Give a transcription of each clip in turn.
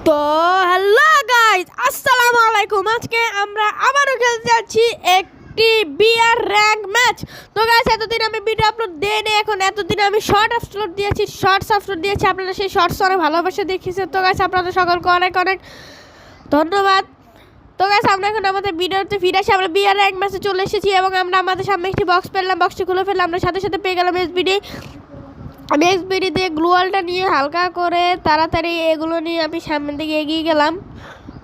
তো hello guys, আসসালামু আলাইকুম। আজকে আমরা আবারও খেলতে যাচ্ছি একটি বিআর র্যাঙ্ক ম্যাচ। তো গাইস, এতদিন আমি ভিডিও আপলোড দেইনি, এখন এতদিন আমি শর্টস আপলোড দিয়েছি। আপনারা সেই শর্টস অনেক ভালোবাসা দেখিয়েছেন। তো গাইস, আপনাদের সকলকে অনেক অনেক ধন্যবাদ। তো গাইস, আমরা এখন আমাদের ভিডিওতে ফিরে আসি। আমরা বিআর র্যাঙ্ক ম্যাচে চলে এসেছি এবং আমরা আমাদের সামনে একটি বক্স পেলাম। বক্সটি খুলে ফেললাম, আমরা সাথে সাথে পেয়ে গেলাম এসবিডি। আমি এসবিডি দিয়ে গ্লুয়ালটা নিয়ে হালকা করে তাড়াতাড়ি এগুলো নিয়ে আমি সামনের দিকে এগিয়ে গেলাম।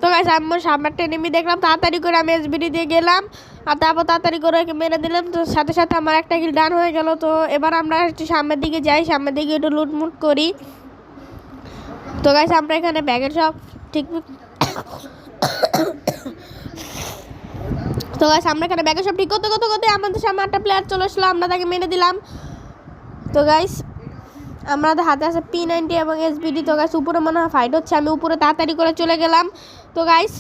তো গাইস, আমার সামনেরটা এনিমি দেখলাম, তাড়াতাড়ি করে আমি এসবিডি দিয়ে গেলাম আর তারপর তাড়াতাড়ি করে মেরে দিলাম। তো সাথে সাথে আমার একটা কিল ডান হয়ে গেল। তো এবার আমরা একটু সামনের দিকে যাই, সামনের দিকে একটু লুটমুট করি। তো গাইস, আমরা এখানে ব্যাগের সব ঠিক তো গাইস, আমরা এখানে ব্যাগের সব ঠিক করতে করতে করতে আমাদের সামনে একটা প্লেয়ার চলে আসলো, আমরা তাকে মেরে দিলাম। তো গাইস, আমাদের হাতে আছে P90 এবং এসবিডি। তো গাইস, উপরে মনে হয় ফাইট হচ্ছে, আমি উপরে তাড়াতাড়ি করে চলে গেলাম। তো গাইস,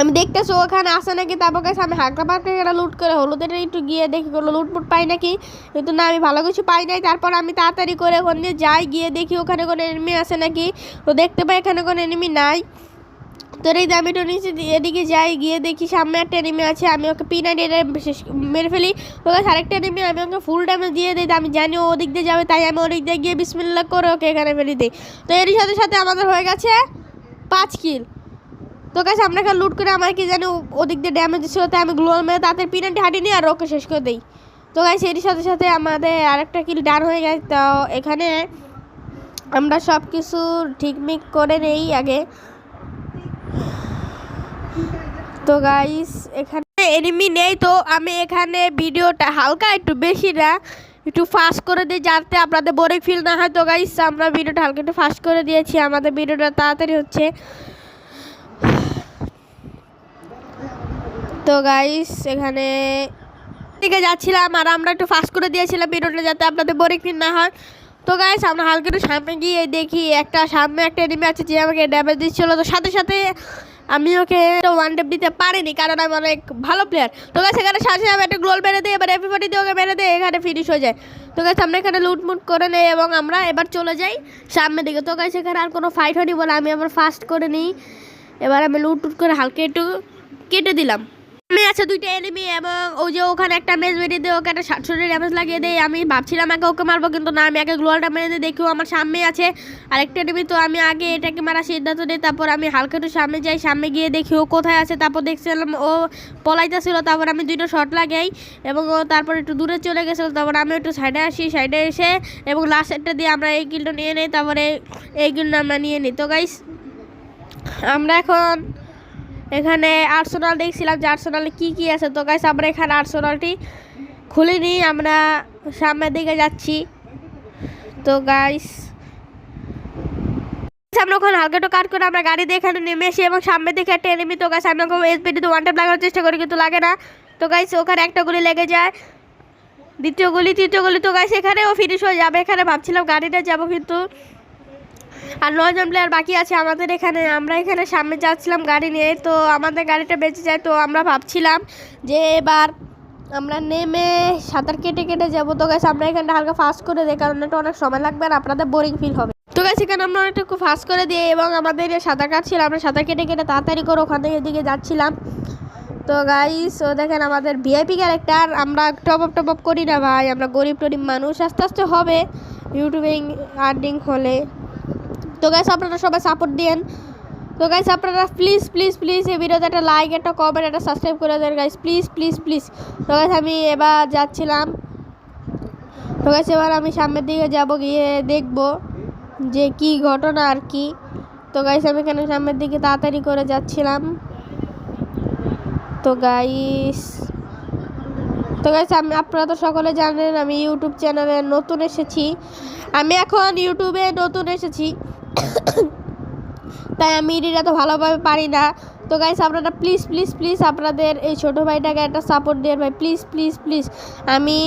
আমি দেখতেছি ওখানে আসে নাকি। তারপর গাইস, আমি হালকা পাকা লুট করে হলুদের একটু গিয়ে দেখি কোনো লুটমুট পাই নাকি, কিন্তু না, আমি ভালো কিছু পাই নাই। তারপর আমি তাড়াতাড়ি করে ওখানে যাই, গিয়ে দেখি ওখানে কোনো এনিমি আসে নাকি। তো দেখতে পাই এখানে কোনো এনিমি নাই। তো এই আমি তো নিচে এদিকে যাই, গিয়ে দেখি সামনে একটা এনিমি আছে, আমি ওকে P90 মেরে ফেলি। তো গাইস, আরেকটা এনিমি, আমি ওকে ফুল ড্যামেজ দিয়ে দিই। আমি জানি ও ওদিক দিয়ে যাবে, তাই আমি ওদিক দিয়ে গিয়ে বিসমিল্লাহ করে ওকে এখানে ফেলে দিই। তো এরই সাথে সাথে আমাদের হয়ে গেছে 5 কিল। তো গাইস, আমরা এখানে লুট করে আমার কি জানি ওদিক দিয়ে ড্যামেজ ছিল, তাই আমি গ্লোয়াল মেরে তাতে P90 হাঁটি নিই আর ওকে শেষ করে দিই। তো গাইস, এরই সাথে সাথে আমাদের আরেকটা কিল ডান হয়ে গেছে। তো এখানে আমরা সব কিছু ঠিকমিক করে নেই আগে। তো গাইস, এখানে এনিমি নেই, তো আমি এখানে ভিডিওটা হালকা একটু বেশি না একটু ফাস্ট করে দিই, যাতে আপনাদের বোরিং ফিল না হয়। তো গাইস, আমরা ভিডিওটা হালকা একটু ফাস্ট করে দিয়েছি, আমাদের ভিডিওটা তাড়াতাড়ি হচ্ছে। তো গাইস, এখানে দিকে যাচ্ছিলাম আর আমরা একটু ফাস্ট করে দিয়েছিলাম ভিডিওটা, যাতে আপনাদের বোরিং ফিল না হয়। তো গাইস, আমরা হালকা একটু সামনে গিয়ে দেখি সামনে একটা এনিমি আছে যে আমাকে ড্যামেজ দিচ্ছিল। তো সাথে সাথে আমি ওকে ওয়ান ট্যাপ দিতে পারিনি, কারণ আমি অনেক ভালো প্লেয়ার। তো গাইস, এখানে সাথে আমি একটা গোল মেরে দিই, এবার এপিফটি দিয়ে ওকে মেরে দিই, এখানে ফিনিশ হয়ে যায়। তো গাইস, আমরা এখানে লুটমুট করে নেই এবং আমরা এবার চলে যাই সামনের দিকে। তো গাইস, এখানে আর কোনো ফাইট হয়নি বলে আমি আবার ফাস্ট করে নিই। এবার আমি লুট করে হালকা একটু কেটে দিলাম। আমি আছে দুইটা এনিমি এবং ওই যে ওখানে একটা মেজ মেরে দিয়ে ওকে একটা 60 ড্যামেজ লাগিয়ে দেয়। আমি ভাবছিলাম আগে ওকে মারবো, কিন্তু না, আমি আগে গ্লোয়ালটা মেরে দিয়ে দেখি আমার সামনে আছে আরেকটা এনিমি। তো আমি আগে এটাকে মারা সিদ্ধান্ত নিই, তারপর আমি হালকা একটু সামনে যাই, সামনে গিয়ে দেখি ও কোথায় আছে। তারপর দেখছিলাম ও পলাইতেছিল, তারপর আমি দুইটা শট লাগাই এবং ও তারপর একটু দূরে চলে গেছিলো। তারপর আমি একটু সাইডে আসি, সাইডে এসে এবং লাস্ট একটা দিয়ে আমরা এই কিলটা নিয়ে নিই, তারপরে এই কিলটা আমরা নিয়ে নিই। তো গাইস, আমরা এখন এখানে আর্সেনাল দেখছিলাম যে আর্সেনালে কী আছে। তো গাইস, আমরা এখানে আর্সেনালটি খুলে নিই, আমরা সামনের দিকে যাচ্ছি। তো গাইস, আমরা ওখানে হালকা একটু কাট করে আমরা গাড়ি দিয়ে এখানে নেমে এসি এবং সামনের দিকে একটা এনিমি। তো গাইস, আমি ওকে এসবিডিতে ওয়ান ট্যাপ লাগানোর চেষ্টা করি, কিন্তু লাগে না। তো গাইস, ওখানে একটা গুলি লেগে যায়, দ্বিতীয় গুলি, তৃতীয় গুলি। তো গাইস, এখানেও ফিনিশ হয়ে যাবে। এখানে ভাবছিলাম গাড়িটা যাবো, কিন্তু আর 9 জন প্লেয়ার বাকি আছে আমাদের এখানে। আমরা এখানে সামনে যাচ্ছিলাম গাড়ি নিয়ে, তো আমাদের গাড়িটা বেঁচে যায়। তো আমরা ভাবছিলাম যে এবার আমরা নেমে সাঁতার কেটে কেটে যাবো। তো গাইস, আমরা এখানটা হালকা ফাস্ট করে দিই, কারণ এটা অনেক সময় লাগবে আর আপনাদের বোরিং ফিল হবে। তো গাইস, এখানে আমরা একটু ফাস্ট করে দিই এবং আমাদের সাঁতার কাটছিলাম, আমরা সাঁতার কেটে কেটে তাড়াতাড়ি করে ওখান থেকে এদিকে যাচ্ছিলাম। তো গাইস, ও দেখেন আমাদের ভিআইপি ক্যারেক্টার। আমরা টপ আপ করি না ভাই, আমরা গরিব টরিব মানুষ, আস্তে আস্তে হবে ইউটিউবে আর্নিং হলে। তো গাইস, আপনারা সবাই সাপোর্ট দেন। তো গাইস, আপনারা প্লিজ প্লিজ প্লিজ এই ভিডিওতে একটা লাইক, একটা কমেন্ট, একটা সাবস্ক্রাইব করে দেন গাইস, প্লিজ প্লিজ প্লিজ। তো গাইস, আমি এবার যাচ্ছিলাম। তো গাইস, এবার আমি সামনের দিকে যাব, গিয়ে দেখব যে কি ঘটনা আর কি। তো গাইস, আমি এখানে সামনের দিকে তাড়াতাড়ি করে যাচ্ছিলাম। তো গাইস, আপনারা তো সকলে জানেন আমি ইউটিউব চ্যানেলে নতুন এসেছি, আমি এখন ইউটিউবে নতুন এসেছি, তাই আমি এডিট এত ভালোভাবে পারি না। তো গাইস, আপনারা প্লিজ প্লিজ প্লিজ আপনাদের এই ছোটো ভাইটাকে একটা সাপোর্ট দেন ভাই, প্লিজ প্লিজ প্লিজ। আমি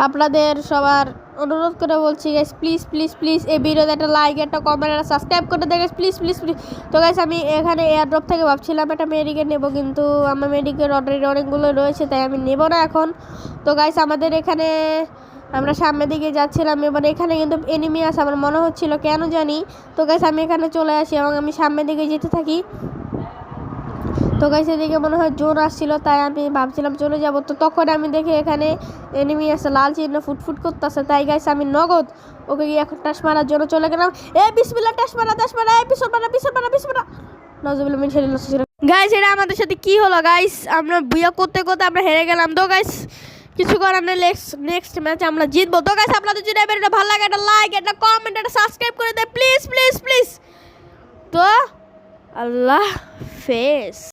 আপনাদের সবার অনুরোধ করে বলছি গাইস, প্লিজ প্লিজ প্লিজ এই ভিডিওতে একটা লাইক, একটা কমেন্ট, একটা সাবস্ক্রাইব করে দেন গাইস, প্লিজ প্লিজ প্লিজ। তো গাইস, আমি এখানে এয়ারড্রপ থেকে ভাবছিলাম একটা মেডিকেট নেব, কিন্তু আমার মেডিকেট অলরেডি অনেকগুলো রয়েছে, তাই আমি নেব না এখন। তো গাইস, আমাদের এখানে আমরা সামনের দিকে যাচ্ছিলাম। এবার এখানে কিন্তু এনিমি আছে আমার মনে হচ্ছিল, কেন জানি। তো গাইস আমি এখানে চলে আসি এবং আমি সামনের দিকে যেতে থাকি। তো গাইস এদিকে মনে হয় জোর আসছিল, তাই আমি ভাবছিলাম চলে যাব। তো তখন আমি দেখি এখানে এনিমি আছে, লাল চিহ্ন ফুটফুট করতেছে। তাই গাইস আমি নগদ ওকে গিয়ে এখন টাস মারার জন্য চলে গেলাম। বিসমিল্লাহ, টাস মারা, পিছন মারা। নজরুল মিন ছেড়ে গাইস এটা আমাদের সাথে কি হলো গাইস? আমরা বুয়া করতে করতে আমরা হেরে গেলাম। তো গাইস কিছু করার নেই, নেক্সট ম্যাচ আমরা জিতবো। তো গাইস আপনাদের যদি এটা ভালো লাগে একটা লাইক, একটা কমেন্ট, একটা সাবস্ক্রাইব করে দেয় প্লিজ। তো আল্লাহ হাফেজ।